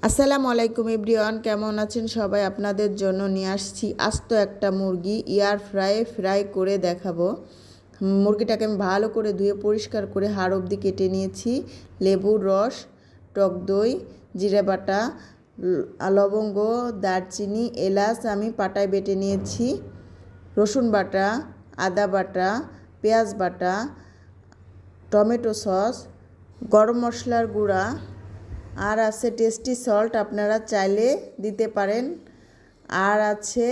আসসালামু আলাইকুম এভরিওয়ান, কেমন আছেন সবাই? আপনাদের জন্য নিয়ে আসছি আস্ত একটা মুরগি এয়ার ফ্রাই করে দেখাবো। মুরগিটাকে আমি ভালো করে ধুয়ে পরিষ্কার করে হাড় অবধি কেটে নিয়েছি। লেবুর রস, টক দই, জিরে বাটা, লবঙ্গ, দারচিনি, এলাচ আমি পাটায় বেটে নিয়েছি। রসুন বাটা, আদা বাটা, পেঁয়াজ বাটা, টমেটো সস, গরম মশলার গুঁড়া, আর আছে টেস্টি সল্ট, আপনারা চাইলে দিতে পারেন। আর আছে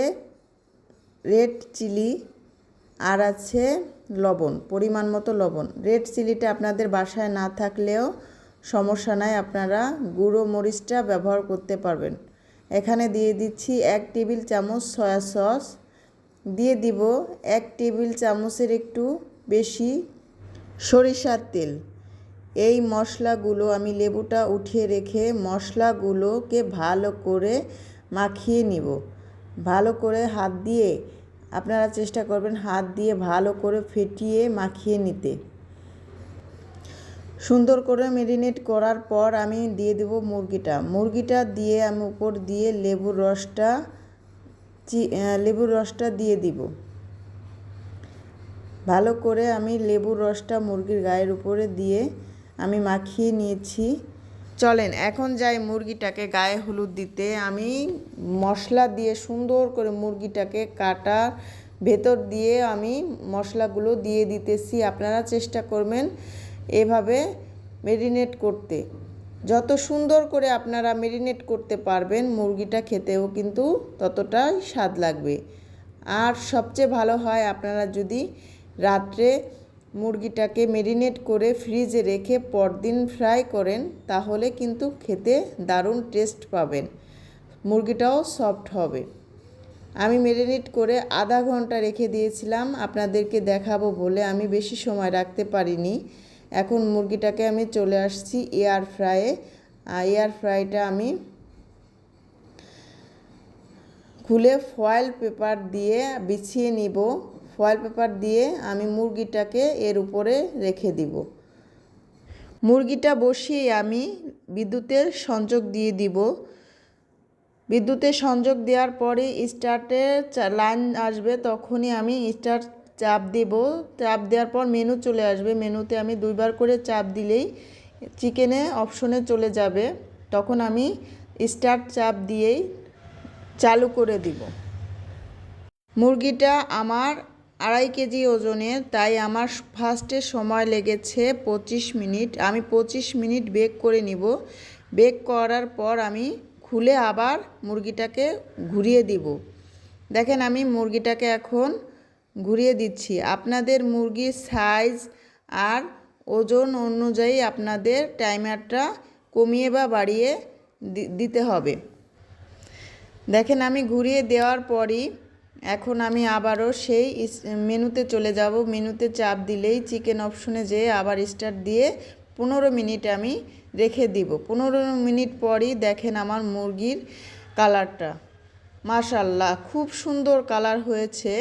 রেড চিলি, আর আছে লবণ, পরিমাণ মতো লবণ। রেড চিলিটা আপনাদের বাসায় না থাকলেও সমস্যা নাই, আপনারা গুঁড়ো মরিচটা ব্যবহার করতে পারবেন। এখানে দিয়ে দিচ্ছি 1 টেবিল চামচ সয়া সস, দিয়ে দিব 1 টেবিল চামচের একটু বেশি সরিষার তেল। এই মশলাগুলো আমি লেবুটা উঠিয়ে রেখে মশলাগুলোকে ভালো করে মাখিয়ে নিব। ভালো করে হাত দিয়ে, আপনারা চেষ্টা করবেন হাত দিয়ে ভালো করে ফেটিয়ে মাখিয়ে নিতে। সুন্দর করে ম্যারিনেট করার পর আমি দিয়ে দেব মুরগিটা দিয়ে আমি উপর দিয়ে লেবুর রসটা দিয়ে দিব। ভালো করে আমি লেবুর রসটা মুরগির গায়ের উপরে দিয়ে আমি মাখিয়ে নিয়েছি। চলেন এখন যাই মুরগিটাকে গায়ে হলুদ দিতে। আমি মশলা দিয়ে সুন্দর করে মুরগিটাকে কাটার ভেতর দিয়ে আমি মশলাগুলো দিয়ে দিতেছি। আপনারা চেষ্টা করবেন এভাবে ম্যারিনেট করতে। যত সুন্দর করে আপনারা ম্যারিনেট করতে পারবেন, মুরগিটা খেতেও কিন্তু ততটাই স্বাদ লাগবে। আর সবচেয়ে ভালো হয় আপনারা যদি রাত্রে মুরগিটাকে ম্যারিনেট করে ফ্রিজে রেখে পরদিন ফ্রাই করেন, তাহলে কিন্তু খেতে দারুণ টেস্ট পাবেন, মুরগিটাও সফট হবে। আমি ম্যারিনেট করে আধা ঘন্টা রেখে দিয়েছিলাম, আপনাদেরকে দেখাবো বলে আমি বেশি সময় রাখতে পারিনি। এখন মুরগিটাকে আমি চলে আসছি এয়ার ফ্রাইটা আমি খুলে ফয়েল পেপার দিয়ে বিছিয়ে নিব। ফয়েল পেপার দিয়ে আমি মুরগিটাকে এর উপরে রেখে দিব। মুরগিটা বসিয়ে আমি বিদ্যুতের সংযোগ দিয়ে দিব। বিদ্যুতের সংযোগ দেওয়ার পরে স্টার্টের লাইন আসবে, তখনই আমি স্টার্ট চাপ দেব। চাপ দেওয়ার পর মেনু চলে আসবে, মেনুতে আমি 2 বার করে চাপ দিলেই চিকেনে অপশনে চলে যাবে। তখন আমি স্টার্ট চাপ দিয়েই চালু করে দিব। মুরগিটা আমার 2.5 কেজি ওজনের, তাই আমার ফার্স্টে সময় লেগেছে 25 মিনিট। আমি 25 মিনিট বেক করে নিব। বেক করার পর আমি খুলে আবার মুরগিটাকে ঘুরিয়ে দিব। দেখেন আমি মুরগিটাকে এখন ঘুরিয়ে দিচ্ছি। আপনাদের মুরগির সাইজ আর ওজন অনুযায়ী আপনাদের টাইমারটা কমিয়ে বা বাড়িয়ে দিতে হবে। দেখেন আমি ঘুরিয়ে দেওয়ার পরই এখন আমি আবারও সেই মেনুতে চলে যাব। মেনুতে চাপ দিলেই চিকেন অপশনে যেয়ে আবার স্টার্ট দিয়ে 15 মিনিট আমি রেখে দিব। 15 মিনিট পরই দেখেন আমার মুরগির কালারটা, মাশাআল্লাহ খুব সুন্দর কালার হয়েছে।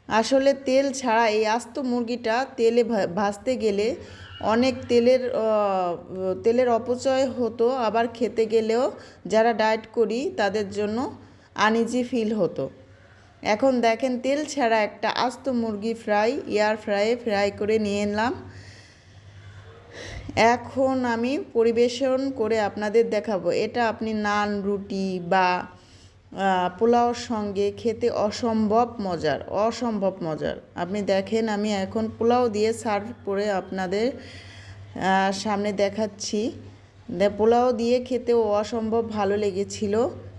আসলে তেল ছাড়া এই আস্ত মুরগিটা তেলে ভাজতে গেলে অনেক তেলের অপচয় হতো, আবার খেতে গেলেও যারা ডায়েট করি তাদের জন্য আনইজি ফিল হতো। এখন দেখেন তেল ছাড়া একটা আস্ত মুরগি এয়ার ফ্রাই করে নিয়ে এলাম। এখন আমি পরিবেশন করে আপনাদের দেখাবো। এটা আপনি নান, রুটি বা পোলাওর সঙ্গে খেতে অসম্ভব মজার। আপনি দেখেন আমি এখন পোলাও দিয়ে সার্ভ করে আপনাদের সামনে দেখাচ্ছি। পোলাও দিয়ে খেতেও অসম্ভব ভালো লেগেছিল।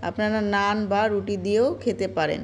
আপনারা নান বা রুটি দিয়েও খেতে পারেন।